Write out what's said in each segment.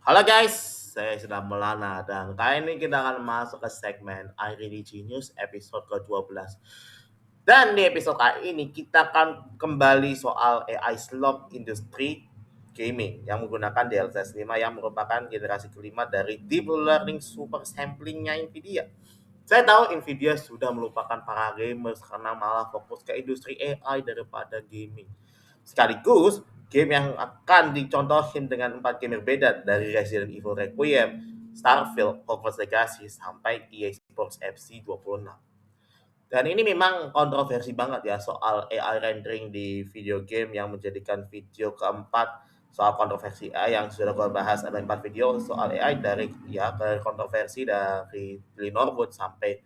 Halo guys, saya sedang Melana dan kali ini kita akan masuk ke segmen I Really Genius episode ke-12. Dan di episode kali ini kita akan kembali soal AI slop industri gaming yang menggunakan DLSS 5 yang merupakan generasi kelima dari Deep Learning Super Samplingnya Nvidia. Saya tahu Nvidia sudah melupakan para gamers karena malah fokus ke industri AI daripada gaming. Sekaligus, game yang akan dicontohin dengan 4 game berbeda dari Resident Evil Requiem, Starfield, Hogwarts Legacy, sampai EA Sports FC 26. Dan ini memang kontroversi banget ya soal AI rendering di video game yang menjadikan video keempat soal kontroversi AI yang sudah gue bahas ada 4 video soal AI dari kontroversi dari Lee Norwood sampai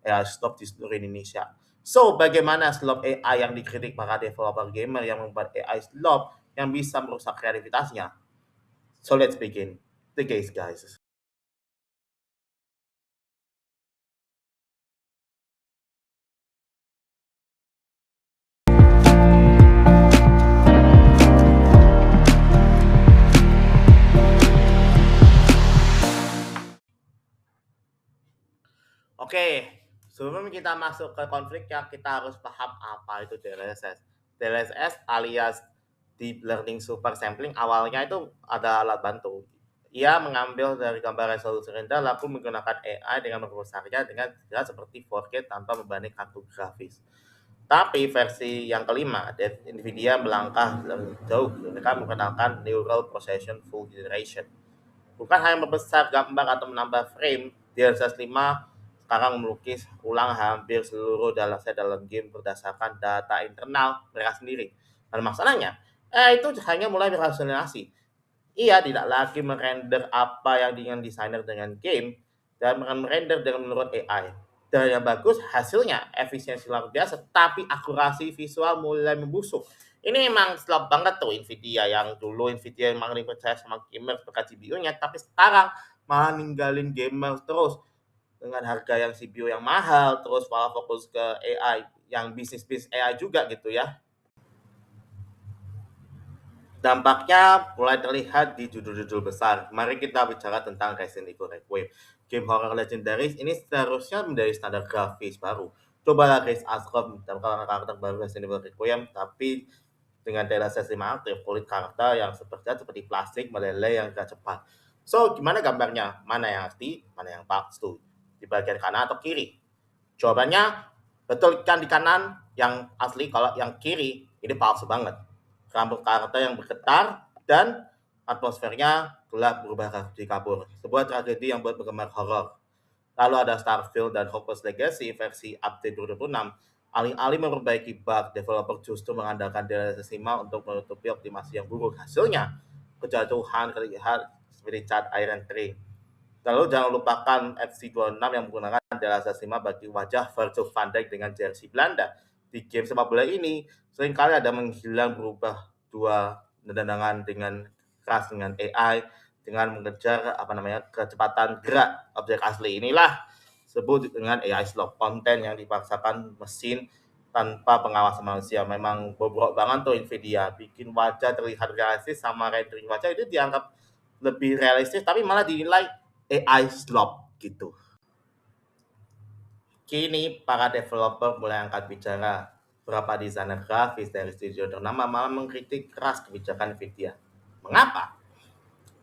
AI stop di seluruh Indonesia. So, bagaimana slop AI yang dikritik para developer gamer yang membuat AI slop yang bisa merusak kreativitasnya? So, let's begin. The case, guys. Oke, sebelum kita masuk ke konfliknya, kita harus paham apa itu DLSS. DLSS alias Deep Learning Super Sampling awalnya itu ada alat bantu. Ia mengambil dari gambar resolusi rendah lalu menggunakan AI dengan membesarnya dengan jelas seperti 4K tanpa membanding kartu grafis. Tapi versi yang kelima, NVIDIA melangkah lebih jauh. Mereka mengenalkan Neural Processing Full Generation. Bukan hanya membesar gambar atau menambah frame, DLSS 5 sekarang melukis ulang hampir seluruh set dalam game berdasarkan data internal mereka sendiri. Dan masalahnya, itu hanya mulai berhalusinasi. Ia tidak lagi merender apa yang dengan desainer dengan game dan merender dengan menurut AI. Dan yang bagus hasilnya efisiensi luar biasa, tapi akurasi visual mulai membusuk. Ini memang slop banget tuh Nvidia yang dulu Nvidia emang percaya sama gamer berkat CPU-nya, tapi sekarang malah ninggalin gamer terus dengan harga yang CPU yang mahal, terus malah fokus ke AI yang bisnis AI juga gitu ya. Dampaknya mulai terlihat di judul-judul besar. Mari kita bicara tentang Resident Evil Requiem. Game horror legendaris ini seharusnya menjadi standar grafis baru. Cobalah Chris Ashcroft menciptakan karakter baru Resident Evil Requiem, tapi dengan DLSS 5 aktif, kulit karakter yang seperti plastik meleleh yang gak cepat. So, gimana gambarnya? Mana yang asli, mana yang palsu? Di bagian kanan atau kiri? Jawabannya, betul kan di kanan yang asli, kalau yang kiri ini palsu banget. Rambut karakter yang bergetar dan atmosfernya gelap berubah di kabur. Sebuah tragedi yang buat penggemar horor. Lalu ada Starfield dan Hogwarts Legacy versi update 2026. Alih-alih memperbaiki bug, developer justru mengandalkan DLSS 5 untuk menutupi optimasi yang buruk. Hasilnya, kejatuhan terlihat seperti cat Iron 3. Lalu jangan lupakan FC26 yang menggunakan DLSS 5 bagi wajah Virgil van Dijk dengan jersey Belanda. Di game sepak bola ini, seringkali ada menghilang berubah dua tendangan dengan keras dengan AI dengan mengejar kecepatan gerak objek asli. Inilah sebut dengan AI slop, konten yang dipaksakan mesin tanpa pengawasan manusia. Memang bobrok banget tuh Nvidia bikin wajah terlihat realistis sama rendering wajah itu dianggap lebih realistis tapi malah dinilai AI slop gitu. Kini para developer mulai angkat bicara. Beberapa desainer grafis dari studio ternama malah mengkritik keras kebijakan Nvidia. Mengapa?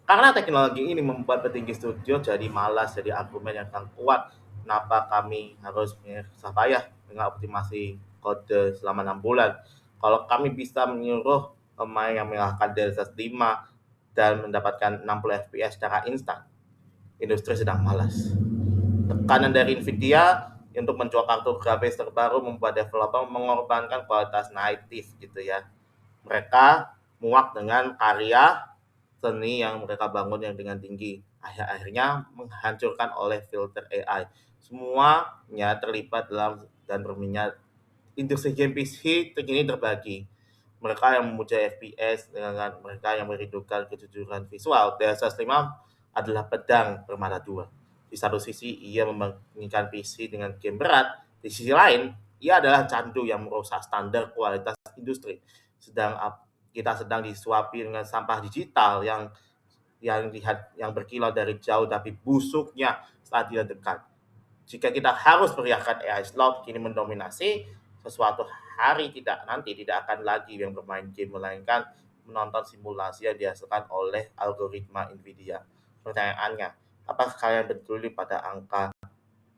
Karena teknologi ini membuat petinggi studio jadi malas, jadi argumen yang sangat kuat. Kenapa kami harus susah payah dengan optimasi kode selama 6 bulan? Kalau kami bisa menyuruh pemain yang mengalahkan DLSS 5 dan mendapatkan 60 FPS secara instan, industri sedang malas. Tekanan dari Nvidia untuk menjual kartu grafis terbaru membuat developer mengorbankan kualitas native gitu ya. Mereka muak dengan karya seni yang mereka bangun yang dengan tinggi. Akhirnya menghancurkan oleh filter AI. Semuanya terlibat dalam dan berminat. Industri game PC kini terbagi. Mereka yang memuja FPS dengan mereka yang merindukan kejujuran visual. DLSS 5 adalah pedang bermata dua. Di satu sisi ia membandingkan PC dengan game berat, di sisi lain ia adalah candu yang merusak standar kualitas industri. Sedang kita sedang disuapi dengan sampah digital yang yang berkilau dari jauh tapi busuknya saat tidak dekat. Jika kita harus meneriakkan AI slot kini mendominasi, sesuatu hari nanti tidak akan lagi yang bermain game melainkan menonton simulasi yang dihasilkan oleh algoritma Nvidia. Pertanyaannya, apakah kalian peduli pada angka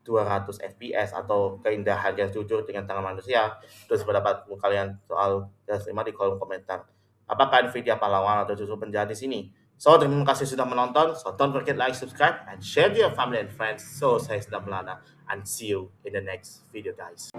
200 FPS atau keindahan yang jujur dengan tangan manusia? Terus pendapatmu kalian soal PS5 di kolom komentar. Apakah Nvidia pahlawan atau justru penjahat di sini? So, terima kasih sudah menonton. So, don't forget like, subscribe, and share to your family and friends. So, saya sudah Melana, and see you in the next video, guys.